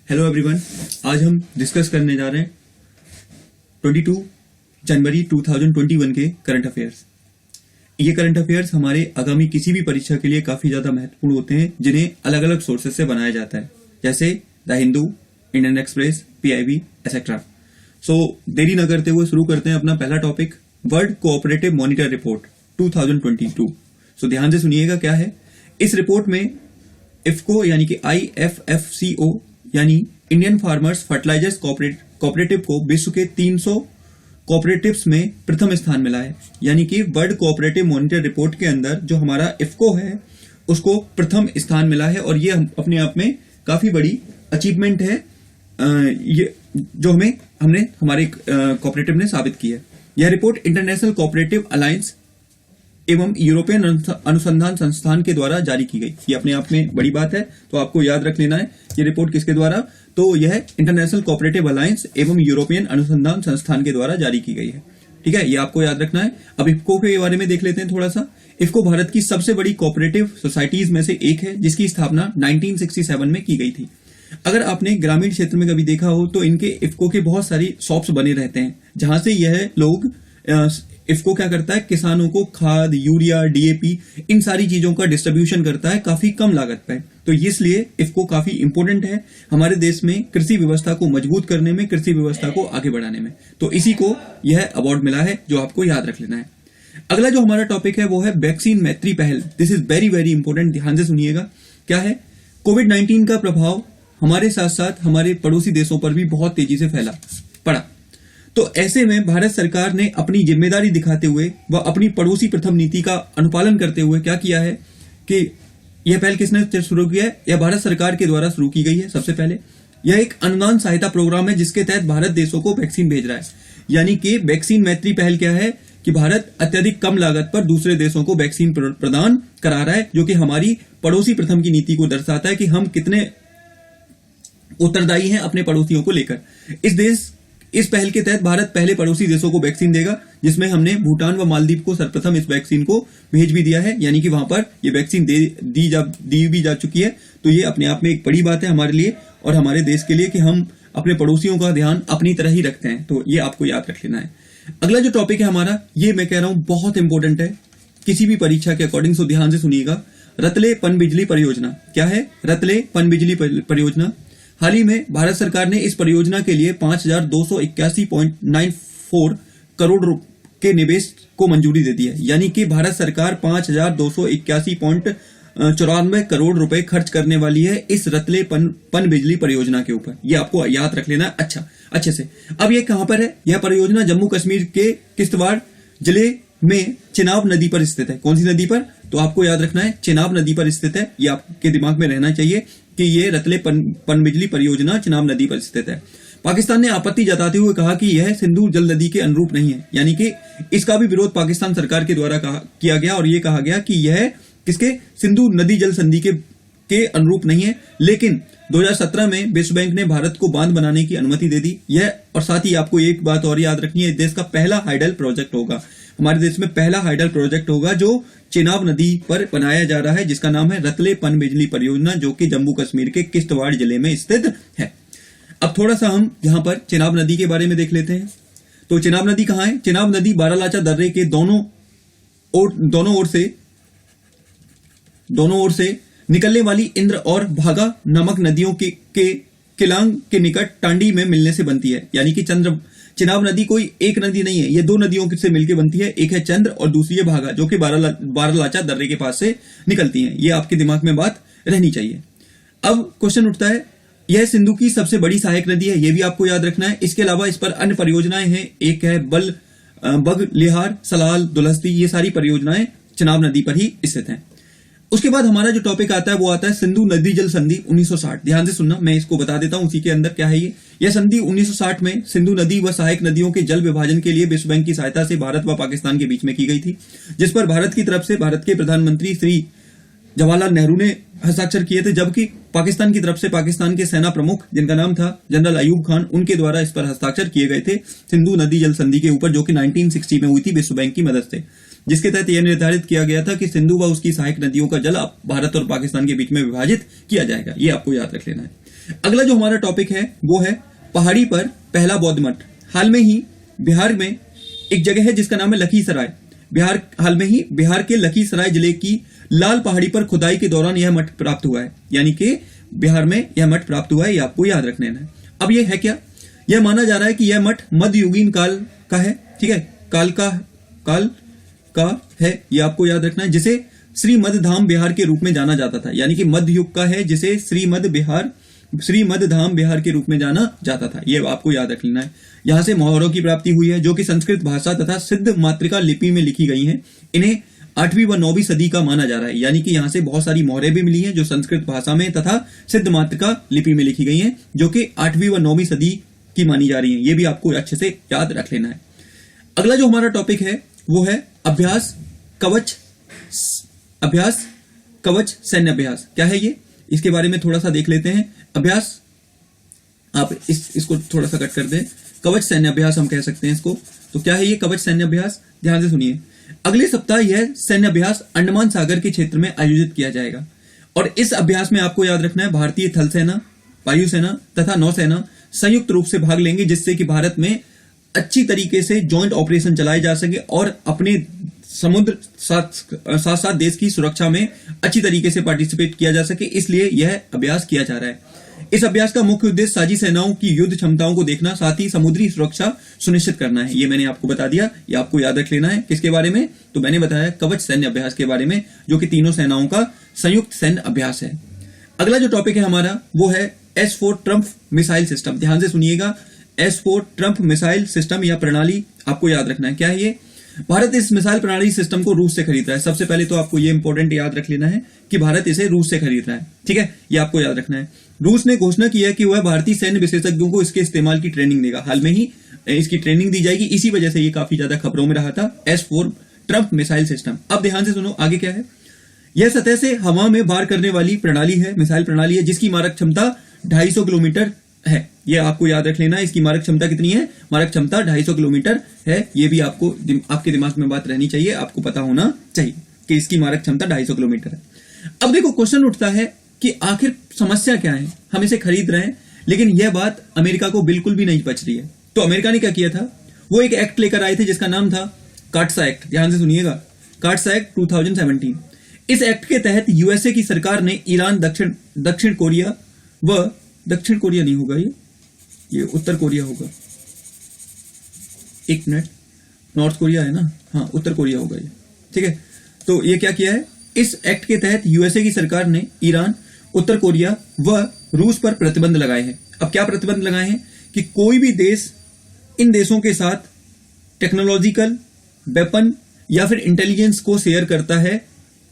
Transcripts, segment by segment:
Hello everyone, आज हम discuss करने जा रहे हैं 22 जनवरी 2021 के करंट अफेयर्स। ये करंट अफेयर्स हमारे आगामी किसी भी परीक्षा के लिए काफी ज्यादा महत्वपूर्ण होते हैं, जिन्हें अलग अलग सोर्सेज से बनाया जाता है, जैसे the Hindu, Indian Express, PIB etcetera. So देरी न करते हुए शुरू करते हैं अपना पहला topic, world cooperative monitor report 2022। So ध्यान से सुनिएगा क्या है इस रिपोर्ट में। इफ्को यानी कि IFFCO यानी इंडियन फार्मर्स फर्टिलाइजर्स कोऑपरेटिव को विश्व के 300 कोऑपरेटिव्स में प्रथम स्थान मिला है। यानी कि वर्ल्ड कोऑपरेटिव मॉनिटर रिपोर्ट के अंदर जो हमारा इफ्को है उसको प्रथम स्थान मिला है, और ये अपने आप में काफी बड़ी अचीवमेंट है, ये जो हमने हमारे कोऑपरेटिव ने साबित की है। यह रिपोर्ट इंटरनेशनल कोऑपरेटिव अलायंस एवं यूरोपियन अनुसंधान संस्थान के द्वारा जारी की गई। ये अपने आप में बड़ी बात है, तो आपको याद रख लेना है ये रिपोर्ट किसके द्वारा, तो यह इंटरनेशनल कोऑपरेटिव अलायंस एवं यूरोपियन अनुसंधान संस्थान के द्वारा जारी की गई है। ठीक है, ये आपको याद रखना है। अब इफ्को के बारे में देख लेते हैं थोड़ा सा। इफ्को भारत की सबसे बड़ी कोऑपरेटिव सोसाइटीज में से एक है, जिसकी स्थापना 1967 में की गई थी। अगर आपने ग्रामीण क्षेत्र में कभी देखा हो तो इनके इफ्को के बहुत सारी शॉप्स बने रहते हैं, जहां से यह लोग इफ्को क्या करता है, किसानों को खाद, यूरिया, डीएपी, इन सारी चीजों का डिस्ट्रीब्यूशन करता है काफी कम लागत पे। तो इसलिए इफ्को काफी इंपोर्टेंट है हमारे देश में कृषि व्यवस्था को मजबूत करने में, कृषि व्यवस्था को आगे बढ़ाने में। तो इसी को यह अवार्ड मिला है, जो आपको याद रख लेना है। अगला जो हमारा टॉपिक है वो है वैक्सीन मैत्री पहल। This is very very important, ध्यान से सुनिएगा। क्या है, कोविड-19 का प्रभाव हमारे साथ साथ हमारे पड़ोसी देशों पर भी बहुत तेजी से पड़ा। तो ऐसे में भारत सरकार ने अपनी जिम्मेदारी दिखाते हुए व अपनी पड़ोसी प्रथम नीति का अनुपालन करते हुए क्या किया है कि यह पहल किसने शुरू किया है, यह भारत सरकार के द्वारा शुरू की गई है। सबसे पहले यह एक अनुदान सहायता प्रोग्राम है, जिसके तहत भारत देशों को वैक्सीन भेज रहा है। यानी कि वैक्सीन मैत्री पहल क्या है कि भारत अत्यधिक कम लागत पर दूसरे देशों को वैक्सीन प्रदान करा रहा है, जो कि हमारी पड़ोसी प्रथम की नीति को दर्शाता है कि हम कितने उत्तरदायी हैं अपने पड़ोसियों को लेकर। इस पहल के तहत भारत पहले पड़ोसी देशों को वैक्सीन देगा, जिसमें हमने भूटान व मालदीव को सर्वप्रथम इस वैक्सीन को भेज भी दिया है। यानी कि वहां पर ये वैक्सीन दी भी जा चुकी है। तो ये अपने आप में एक बड़ी बात है हमारे लिए और हमारे देश के लिए कि हम अपने पड़ोसियों का ध्यान अपनी तरह ही रखते हैं। तो ये आपको याद रख लेना है। अगला जो टॉपिक है हमारा, ये मैं कह रहा हूं बहुत इंपॉर्टेंट है किसी भी परीक्षा के अकॉर्डिंग। सो ध्यान से सुनिएगा। रतले पनबिजली परियोजना। क्या है रतले पनबिजली परियोजना? हाल ही में भारत सरकार ने इस परियोजना के लिए 5281.94 करोड़ के निवेश को मंजूरी दे दी है। यानी कि भारत सरकार 5281.94 करोड़ रुपए खर्च करने वाली है इस रतले पन बिजली परियोजना के ऊपर। ये आपको याद रख लेना अच्छे से। अब ये कहां पर है? यह परियोजना जम्मू कश्मीर के किश्तवाड़ जिले में चिनाब नदी पर स्थित है। कौन सी नदी पर? तो आपको याद रखना है चिनाब नदी पर स्थित है। ये आपके दिमाग में रहना चाहिए कि ये रतले पनबिजली परियोजना चिनाब नदी पर स्थित है। पाकिस्तान ने आपत्ति जताते हुए कहा कि यह सिंधु जल नदी के अनुरूप नहीं है। यानी कि इसका भी विरोध पाकिस्तान सरकार के द्वारा किया गया और ये कहा गया कि यह किसके, सिंधु नदी जल संधि के अनुरूप नहीं है। लेकिन 2017 में विश्व बैंक ने भारत को बांध बनाने की अनुमति दे दी। यह और साथ ही आपको एक बात और याद रखनी है, देश का पहला हाइडल प्रोजेक्ट होगा, हमारे देश में पहला हाइडल प्रोजेक्ट होगा जो चिनाब नदी पर बनाया जा रहा है, जिसका नाम है रतले पनबिजली परियोजना, जो कि जम्मू कश्मीर के किश्तवाड़ जिले में स्थित है। अब थोड़ा सा हम यहां पर चिनाब नदी के बारे में देख लेते हैं। तो चिनाब नदी कहां है? चिनाब नदी बारालाचा दर्रे के दोनों ओर से निकलने वाली इंद्र और भागा नामक नदियों के किलांग के निकट टांडी में मिलने से बनती है। यानी कि चिनाब नदी कोई एक नदी नहीं है, ये दो नदियों से मिलकर बनती है। एक है चंद्र और दूसरी है भागा, जो कि बारालाचा दर्रे के पास से निकलती हैं। ये आपके दिमाग में बात रहनी चाहिए। अब क्वेश्चन उठता है, यह सिंधु की सबसे बड़ी सहायक नदी है, यह भी आपको याद रखना है। इसके अलावा इस पर अन्य परियोजनाएं हैं। एक है बग लिहार, सलाल, दुलहस्ती, ये सारी परियोजनाएं चिनाब नदी पर ही स्थित हैं। उसके बाद हमारा जो टॉपिक आता है वो आता है सिंधु नदी जल संधि 1960। ध्यान से सुनना, मैं इसको बता देता हूं उसी के अंदर क्या है ये। यह संधि 1960 में सिंधु नदी व सहायक नदियों के जल विभाजन के लिए विश्व बैंक की सहायता से भारत व पाकिस्तान के बीच में की गई थी, जिस पर भारत की तरफ से भारत के प्रधानमंत्री श्री जवाहरलाल नेहरू ने हस्ताक्षर किए थे, जबकि पाकिस्तान की तरफ से पाकिस्तान के सेना प्रमुख, जिनका नाम था जनरल अयूब खान, उनके द्वारा इस पर हस्ताक्षर किए गए थे सिंधु नदी जल संधि के ऊपर, जो कि 1960 में हुई थी विश्व बैंक की मदद से, जिसके तहत यह निर्धारित किया गया था कि सिंधु व उसकी सहायक नदियों का जल भारत और पाकिस्तान के बीच में विभाजित किया जाएगा। ये आपको याद रख लेना है। अगला जो हमारा टॉपिक है वो है पहाड़ी पर पहला बौद्ध मठ। हाल में ही बिहार में एक जगह है जिसका नाम है लखीसराय। हाल में ही बिहार के लखीसराय जिले की लाल पहाड़ी पर खुदाई के दौरान यह मठ प्राप्त हुआ है, यानी कि बिहार में यह मठ प्राप्त हुआ है, ये आपको याद रखना है। अब यह है क्या, यह माना जा रहा है कि यह मठ मध्ययुगीन काल का है, ठीक है, काल का है, यह आपको याद रखना है, जिसे श्रीमद धाम बिहार के रूप में जाना जाता था, यानी कि मध्य युग का है जिसे श्रीमद धाम बिहार के रूप में जाना जाता था, यह आपको याद रख लेना है। यहां से मोहरों की प्राप्ति हुई है जो कि संस्कृत भाषा तथा सिद्ध मातृका लिपि में लिखी गई हैं। इन्हें 8वीं व 9वीं सदी का माना जा रहा है, यानी कि यहां से बहुत सारी मोहरें भी मिली हैं जो संस्कृत भाषा में तथा सिद्ध मातृका लिपि में लिखी गई हैं, जो कि 8वीं व 9वीं सदी की मानी जा रही है। ये भी आपको अच्छे से याद रख लेना है। अगला जो हमारा टॉपिक है वो है अभ्यास कवच सैन्य अभ्यास। क्या है ये, इसके बारे में थोड़ा सा देख लेते हैं। अभ्यास, आप इसको थोड़ा सा कट कर दें, कवच सैन्य अभ्यास हम कह सकते हैं इसको। तो क्या है ये कवच सैन्य अभ्यास, ध्यान से सुनिए। अगले सप्ताह यह सैन्य अभ्यास अंडमान सागर के क्षेत्र में आयोजित किया जाएगा और इस अभ्यास में आपको याद रखना है भारतीय थल सेना, वायुसेना तथा नौसेना संयुक्त रूप से भाग लेंगे, जिससे कि भारत में अच्छी तरीके से जॉइंट ऑपरेशन चलाए जा सके और अपने समुद्र साथ साथ देश की सुरक्षा में अच्छी तरीके से पार्टिसिपेट किया जा सके, इसलिए यह अभ्यास किया जा रहा है। इस अभ्यास का मुख्य उद्देश्य साझी सेनाओं की युद्ध क्षमताओं को देखना, साथ ही समुद्री सुरक्षा सुनिश्चित करना है। ये मैंने आपको बता दिया, ये आपको याद रख लेना है। किसके बारे में, तो मैंने बताया कवच सैन्य अभ्यास के बारे में, जो कि तीनों सेनाओं का संयुक्त सैन्य अभ्यास है। अगला जो टॉपिक है हमारा वो है S4 ट्रम्प मिसाइल सिस्टम। ध्यान से सुनिएगा, S4 ट्रम्प मिसाइल सिस्टम या प्रणाली आपको याद रखना है। क्या है ये, भारत इस मिसाइल प्रणाली सिस्टम को रूस से खरीद रहा है। सबसे पहले तो आपको ये इंपॉर्टेंट याद रख लेना है कि भारत इसे रूस से खरीद रहा है, ठीक है, ये आपको याद रखना है। रूस ने घोषणा की है कि वह भारतीय सैन्य विशेषज्ञों को इसके इस्तेमाल की ट्रेनिंग देगा। हाल में ही इसकी ट्रेनिंग दी जाएगी, इसी वजह से ये काफी ज्यादा खबरों में रहा था, S4 ट्रम्प मिसाइल सिस्टम। अब ध्यान से सुनो आगे क्या है। यह सतह से हवा में वार करने वाली प्रणाली है, मिसाइल प्रणाली है, जिसकी मारक क्षमता 250 किलोमीटर है। यह आपको याद रख लेना है। इसकी मारक क्षमता कितनी है, मारक क्षमता 250 किलोमीटर है। ये भी आपको आपके दिमाग में बात रहनी चाहिए, आपको पता होना चाहिए कि इसकी मारक क्षमता 250 किलोमीटर है। अब देखो क्वेश्चन उठता है कि आखिर समस्या क्या है, हम इसे खरीद रहे हैं लेकिन यह बात अमेरिका को बिल्कुल भी नहीं पच रही है। तो अमेरिका ने क्या किया था, वो एक एक्ट लेकर आए थे जिसका नाम था काटसा एक्ट। ध्यान से सुनिएगा, काटसा एक्ट 2017। इस एक्ट के तहत यूएसए की सरकार ने ईरान, दक्षिण कोरिया व दक्षिण कोरिया नहीं होगा, ये उत्तर कोरिया होगा, एक मिनट, नॉर्थ कोरिया है ना, हाँ उत्तर कोरिया होगा ये, ठीक है। तो ये क्या किया है, इस एक्ट के तहत यूएसए की सरकार ने ईरान, उत्तर कोरिया व रूस पर प्रतिबंध लगाए हैं। अब क्या प्रतिबंध लगाए हैं कि कोई भी देश इन देशों के साथ टेक्नोलॉजिकल वेपन या फिर इंटेलिजेंस को शेयर करता है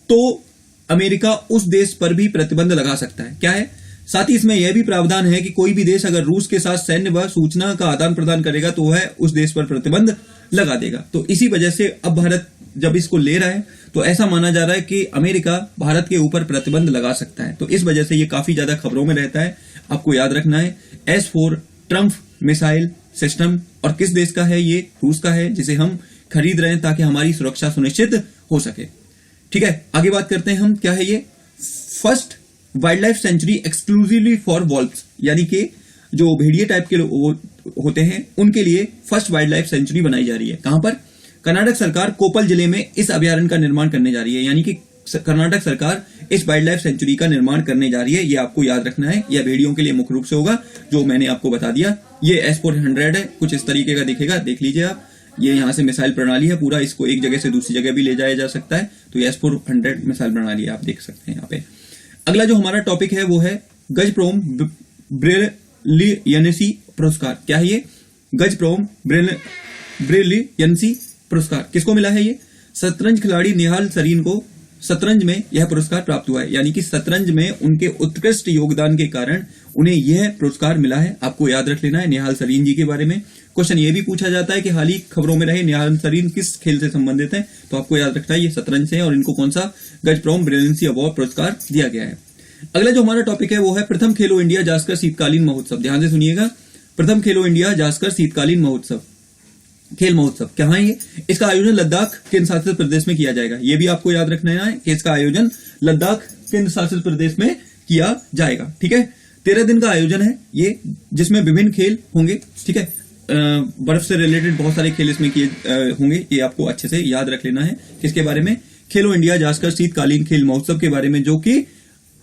तो अमेरिका उस देश पर भी प्रतिबंध लगा सकता है। क्या है, साथ ही इसमें यह भी प्रावधान है कि कोई भी देश अगर रूस के साथ सैन्य व सूचना का आदान प्रदान करेगा तो वह उस देश पर प्रतिबंध लगा देगा। तो इसी वजह से अब भारत जब इसको ले रहा है तो ऐसा माना जा रहा है कि अमेरिका भारत के ऊपर प्रतिबंध लगा सकता है। तो इस वजह से ये काफी ज्यादा खबरों में रहता है, आपको याद रखना है। S4 ट्रम्प मिसाइल सिस्टम, और किस देश का है ये, रूस का है, जिसे हम खरीद रहे हैं ताकि हमारी सुरक्षा सुनिश्चित हो सके। ठीक है, आगे बात करते हैं हम, क्या है ये, first wild life sanctuary exclusively for valves, यानी कि जो भेड़िए टाइप के होते हैं उनके लिए फर्स्ट वाइल्ड लाइफ सेंचुरी बनाई जा रही है। कहां पर, कर्नाटक सरकार कोपल जिले में इस अभयारण्य का निर्माण करने जा रही है, यानी कि कर्नाटक सरकार इस वाइल्ड लाइफ सेंचुरी का निर्माण करने जा रही है। ये आपको याद रखना है, यह भेड़ियों के लिए मुख्य रूप से होगा, जो मैंने आपको बता दिया। ये S400 है, कुछ इस तरीके का दिखेगा, देख लीजिए आप। ये यहां से मिसाइल प्रणाली है, पूरा इसको एक जगह से दूसरी जगह भी ले जाया जा सकता है। तो ये S400 मिसाइल प्रणाली है, आप देख सकते हैं यहाँ पे। अगला जो हमारा टॉपिक है वो है गजप्रोम ब्रिलियंसी पुरस्कार। क्या है ये, गजप्रोम ब्रिलियंसी पुरस्कार किसको मिला है, ये शतरंज खिलाड़ी निहाल सरीन को शतरंज में यह पुरस्कार प्राप्त हुआ है, यानी कि शतरंज में उनके उत्कृष्ट योगदान के कारण उन्हें यह पुरस्कार मिला है। आपको याद रख लेना है निहाल सरीन जी के बारे में। क्वेश्चन ये भी पूछा जाता है कि हाल ही खबरों में रहे निहाल सरीन किस खेल से संबंधित है, तो आपको याद रखना है ये शतरंज से है और इनको कौन सा गजप्रोम ब्रिलियंसी अवार्ड पुरस्कार दिया गया है। अगला जो हमारा टॉपिक है वो है प्रथम खेलो इंडिया जास्कर शीतकालीन महोत्सव। ध्यान से सुनिएगा, प्रथम खेलो इंडिया जास्कर शीतकालीन महोत्सव, खेल महोत्सव क्या है ये, इसका आयोजन लद्दाख केंद्र शासित प्रदेश में किया जाएगा। ये भी आपको याद रखना है कि इसका आयोजन लद्दाख केंद्र शासित प्रदेश में किया जाएगा। ठीक है, 13 दिन का आयोजन है ये, जिसमें विभिन्न खेल होंगे। ठीक है, बर्फ से रिलेटेड बहुत सारे खेल इसमें किए होंगे, ये आपको अच्छे से याद रख लेना है। किसके बारे में? खेलो इंडिया जास्कर शीतकालीन खेल महोत्सव के बारे में, जो कि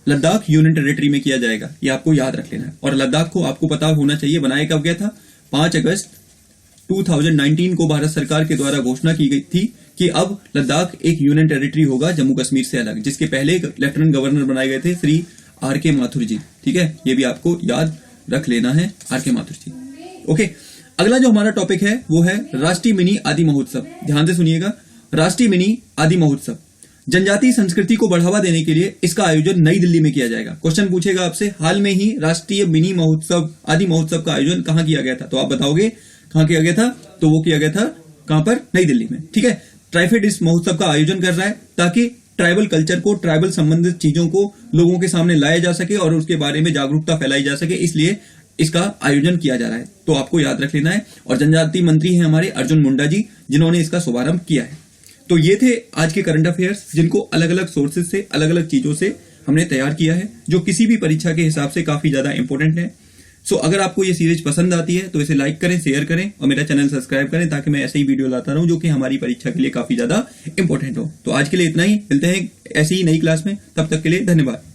लद्दाख यूनियन टेरिटरी में किया जाएगा, ये आपको याद रख लेना है। और लद्दाख को आपको पता होना चाहिए बनाया कब गया था? 5 अगस्त 2019 को भारत सरकार के द्वारा घोषणा की गई थी कि अब लद्दाख एक यूनियन टेरिटरी होगा जम्मू कश्मीर से अलग, जिसके पहले लेफ्टिनेंट गवर्नर बनाए गए थे श्री आर.के. माथुर जी। ठीक है, ये भी आपको याद रख लेना है, आर.के. माथुर जी। ओके, अगला जो हमारा टॉपिक है वो है राष्ट्रीय मिनी आदि महोत्सव। ध्यान से सुनिएगा, राष्ट्रीय मिनी आदि महोत्सव जनजातीय संस्कृति को बढ़ावा देने के लिए इसका आयोजन नई दिल्ली में किया जाएगा। क्वेश्चन पूछेगा आपसे, हाल में ही राष्ट्रीय मिनी महोत्सव आदि महोत्सव का आयोजन कहां किया गया था? तो आप बताओगे कहां किया गया था? तो वो किया गया था कहां पर? नई दिल्ली में। ठीक है, ट्राइफेड इस महोत्सव का आयोजन कर रहा है ताकि ट्राइबल कल्चर को, ट्राइबल संबंधित चीजों को लोगों के सामने लाया जा सके और उसके बारे में जागरूकता फैलाई जा सके, इसलिए इसका आयोजन किया जा रहा है। तो आपको याद रख लेना है। और जनजातीय मंत्री हैं हमारे अर्जुन मुंडा जी, जिन्होंने इसका शुभारंभ किया है। तो ये थे आज के करंट अफेयर्स, जिनको अलग अलग सोर्सेज से, अलग अलग चीजों से हमने तैयार किया है, जो किसी भी परीक्षा के हिसाब से काफी ज्यादा इंपॉर्टेंट है। सो अगर आपको ये सीरीज पसंद आती है तो इसे लाइक करें, शेयर करें और मेरा चैनल सब्सक्राइब करें, ताकि मैं ऐसे ही वीडियो लाता रहूं जो कि हमारी परीक्षा के लिए काफी ज्यादा इंपॉर्टेंट हो। तो आज के लिए इतना ही, मिलते हैं ऐसी ही नई क्लास में, तब तक के लिए धन्यवाद।